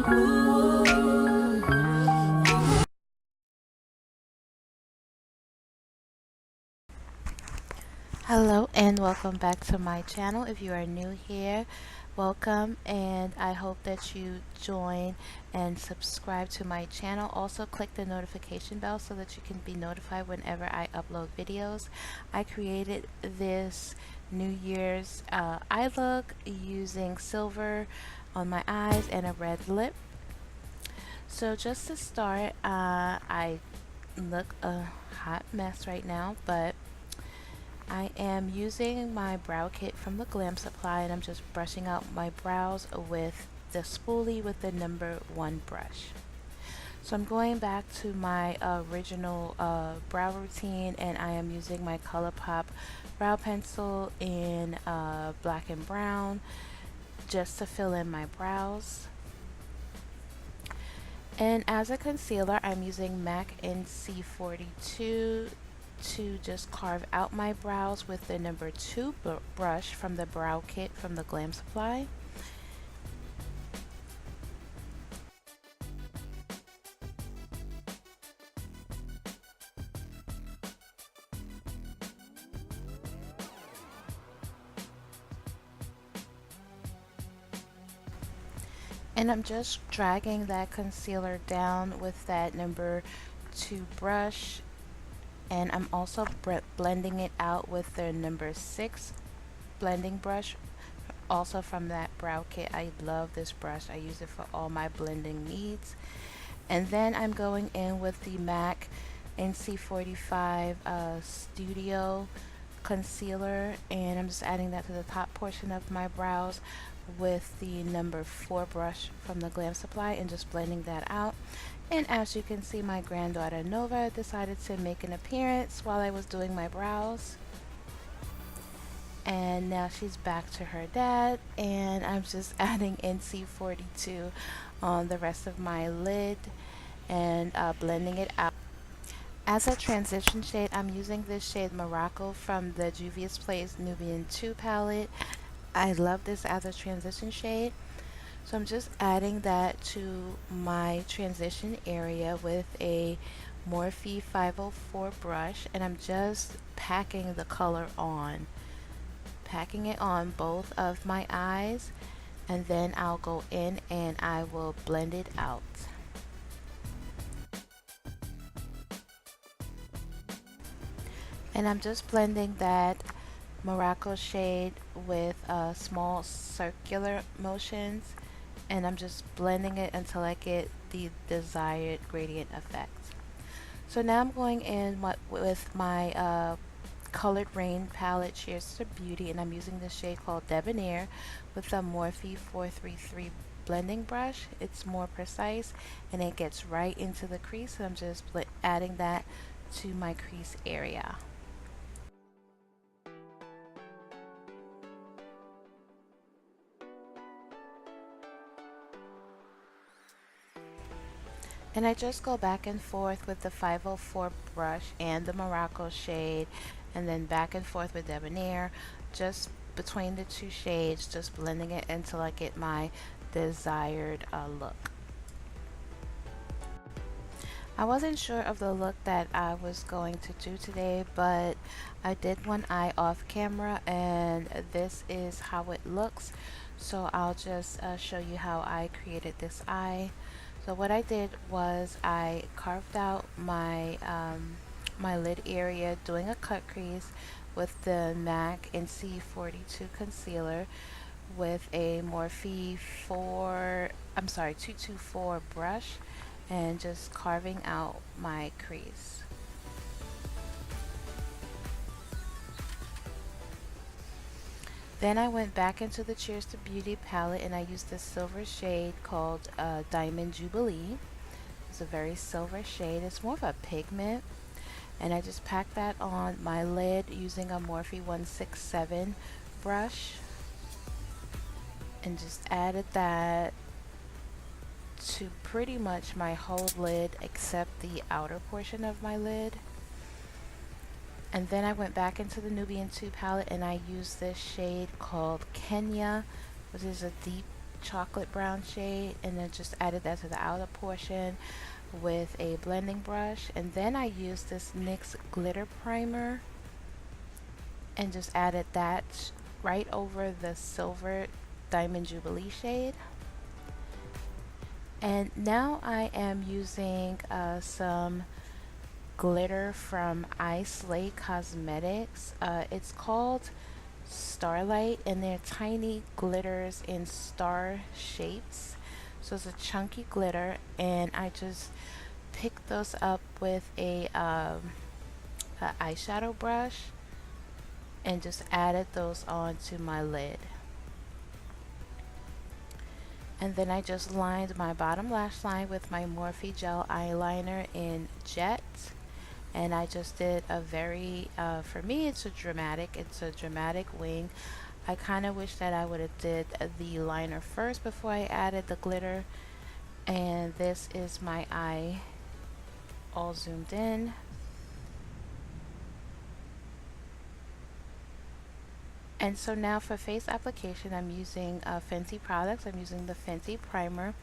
Hello and welcome back to my channel. If you are new here, welcome, and I hope that you join and subscribe to my channel. Also click the notification bell so that you can be notified whenever I upload videos. I created this New Year's eye look using silver on my eyes and a red lip. So just to start, I look a hot mess right now, but I am using my brow kit from the Glam supply, and I'm just brushing out my brows with the spoolie with the #1 brush. So I'm going back to my original brow routine, and I am using my ColourPop brow pencil in black and brown just to fill in my brows. And as a concealer, I'm using MAC NC42 to just carve out my brows with the #2 brush from the brow kit from the Glam supply. And I'm just dragging that concealer down with that #2 brush, and I'm also blending it out with the #6 blending brush, also from that brow kit. I love this brush. I use it for all my blending needs. And then I'm going in with the MAC NC45 Studio concealer, and I'm just adding that to the top portion of my brows with the #4 brush from the Glam supply and just blending that out. And as you can see, my granddaughter Nova decided to make an appearance while I was doing my brows. And now she's back to her dad, and I'm just adding NC42 on the rest of my lid and blending it out. As a transition shade, I'm using this shade Morocco from the Juvia's Place Nubian 2 palette. I love this as a transition shade. So I'm just adding that to my transition area with a Morphe 504 brush, and I'm just packing the color on. Packing it on both of my eyes, and then I'll go in and I will blend it out. And I'm just blending that Morocco shade with small circular motions, and I'm just blending it until I get the desired gradient effect. So now I'm going in with my Colored Rain palette, Cheers to Beauty, and I'm using this shade called Debonair with the Morphe 433 blending brush. It's more precise and it gets right into the crease, and I'm just adding that to my crease area. And I just go back and forth with the 504 brush and the Morocco shade, and then back and forth with Debonair, just between the two shades, just blending it until I get my desired look. I wasn't sure of the look that I was going to do today, but I did one eye off camera, and this is how it looks. So I'll just show you how I created this eye. So what I did was I carved out my my lid area doing a cut crease with the MAC NC42 concealer with a Morphe 224 brush, and just carving out my crease. Then I went back into the Cheers to Beauty palette, and I used this silver shade called Diamond Jubilee. It's a very silver shade. It's more of a pigment. And I just packed that on my lid using a Morphe 167 brush, and just added that to pretty much my whole lid except the outer portion of my lid. And then I went back into the Nubian 2 palette, and I used this shade called Kenya, which is a deep chocolate brown shade, and then just added that to the outer portion with a blending brush. And then I used this NYX glitter primer and just added that right over the silver diamond jubilee shade. And now I am using some glitter from I Slay Cosmetics. It's called Starlight, and they're tiny glitters in star shapes. So it's a chunky glitter, and I just picked those up with a eyeshadow brush and just added those onto my lid. And then I just lined my bottom lash line with my Morphe gel eyeliner in Jet. And I just did a very, for me it's a dramatic wing. I kind of wish that I would have did the liner first before I added the glitter. And this is my eye all zoomed in. And so now for face application, I'm using Fenty products. I'm using the Fenty primer.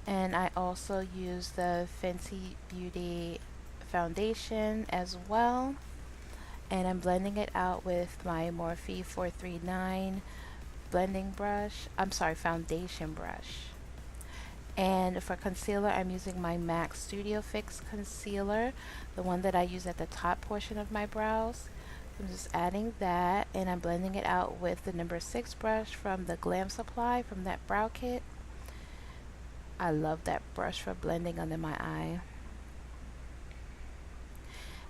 And I also use the Fenty Beauty foundation as well. And I'm blending it out with my Morphe 439 blending brush. I'm sorry, foundation brush. And for concealer, I'm using my MAC Studio Fix concealer, the one that I use at the top portion of my brows. I'm just adding that, and I'm blending it out with the number 6 brush from the Glam Supply from that brow kit. I love that brush for blending under my eye.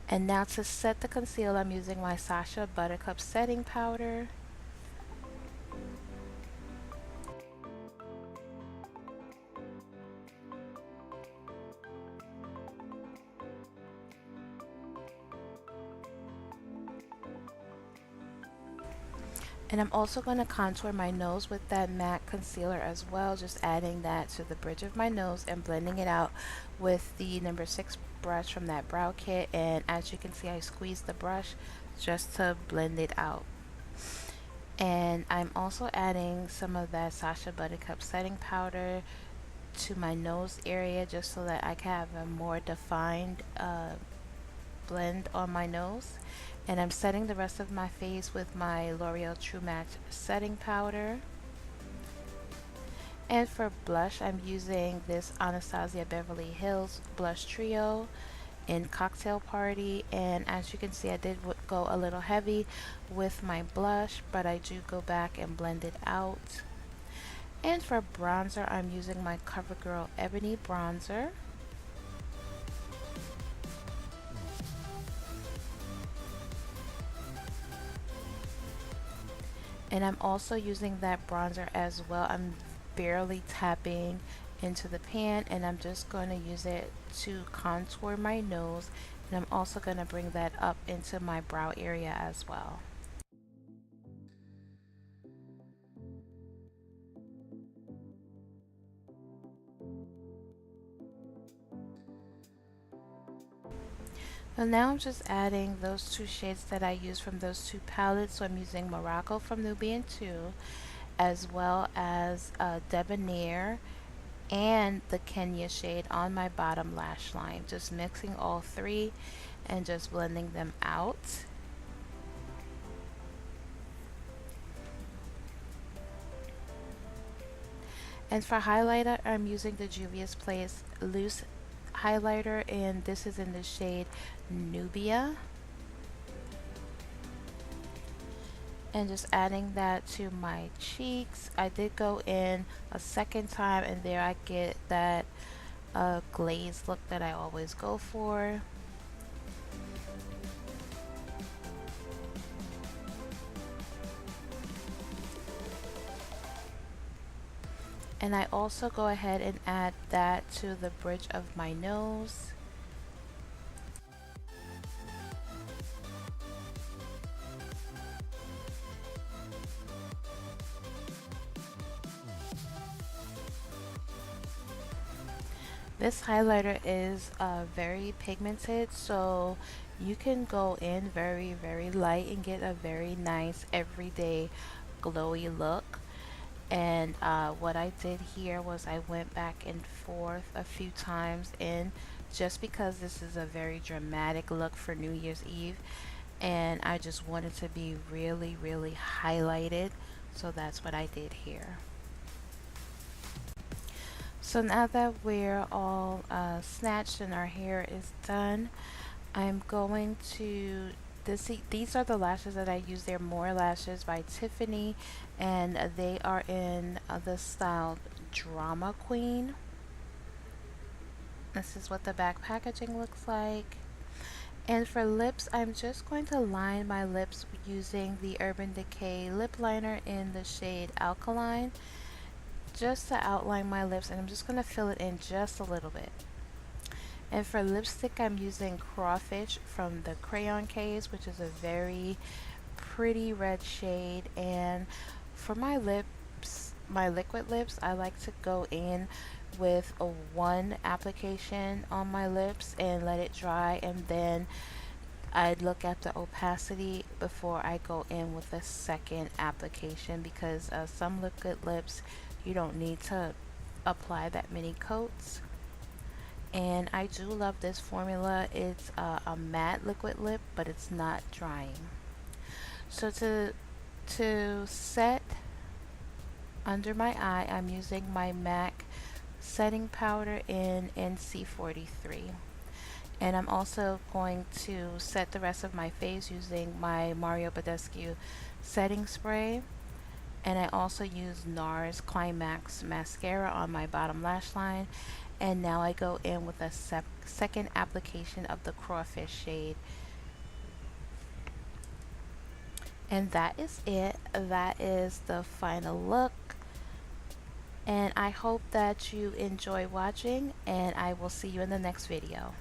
And now to set the concealer, I'm using my Sacha Buttercup setting powder. And I'm also going to contour my nose with that MAC concealer as well, just adding that to the bridge of my nose and blending it out with the number 6 brush from that brow kit. And as you can see, I squeezed the brush just to blend it out. And I'm also adding some of that Sacha Buttercup setting powder to my nose area just so that I can have a more defined blend on my nose. And I'm setting the rest of my face with my L'Oreal True Match setting powder. And for blush, I'm using this Anastasia Beverly Hills blush trio in Cocktail Party. And as you can see, I did go a little heavy with my blush, but I do go back and blend it out. And for bronzer, I'm using my CoverGirl Ebony bronzer. And I'm also using that bronzer as well. I'm barely tapping into the pan, and I'm just going to use it to contour my nose. And I'm also going to bring that up into my brow area as well. And now I'm just adding those 2 shades that I use from those 2 palettes. So I'm using Morocco from Nubian 2, as well as Debonair and the Kenya shade on my bottom lash line. Just mixing all 3 and just blending them out. And for highlighter, I'm using the Juvia's Place loose highlighter, and this is in the shade Nubia. And just adding that to my cheeks. I did go in a second time, and there I get that glazed look that I always go for. And I also go ahead and add that to the bridge of my nose. This highlighter is very pigmented, so you can go in very light and get a very nice everyday glowy look. And what I did here was I went back and forth a few times in, just because this is a very dramatic look for New Year's Eve, and I just wanted to be really highlighted, so that's what I did here. So now that we're all snatched and our hair is done, I'm going to these are the lashes that I use. They're More Lashes by Tiffany, and they are in the style Drama Queen. This is what the back packaging looks like. And for lips, I'm just going to line my lips using the Urban Decay lip liner in the shade Alkaline, just to outline my lips, and I'm just going to fill it in just a little bit. And for lipstick, I'm using Crawfish from the Crayon Case, which is a very pretty red shade. And for my lips, my liquid lips, I like to go in with a one application on my lips and let it dry, and then I'd look at the opacity before I go in with a second application, because some liquid lips you don't need to apply that many coats. And I do love this formula. It's a matte liquid lip, but it's not drying. So to set under my eye, I'm using my MAC setting powder in NC43. And I'm also going to set the rest of my face using my Mario Badescu setting spray. And I also use NARS Climax mascara on my bottom lash line. And now I go in with a second application of the Crawfish shade. And that is it. That is the final look. And I hope that you enjoy watching, and I will see you in the next video.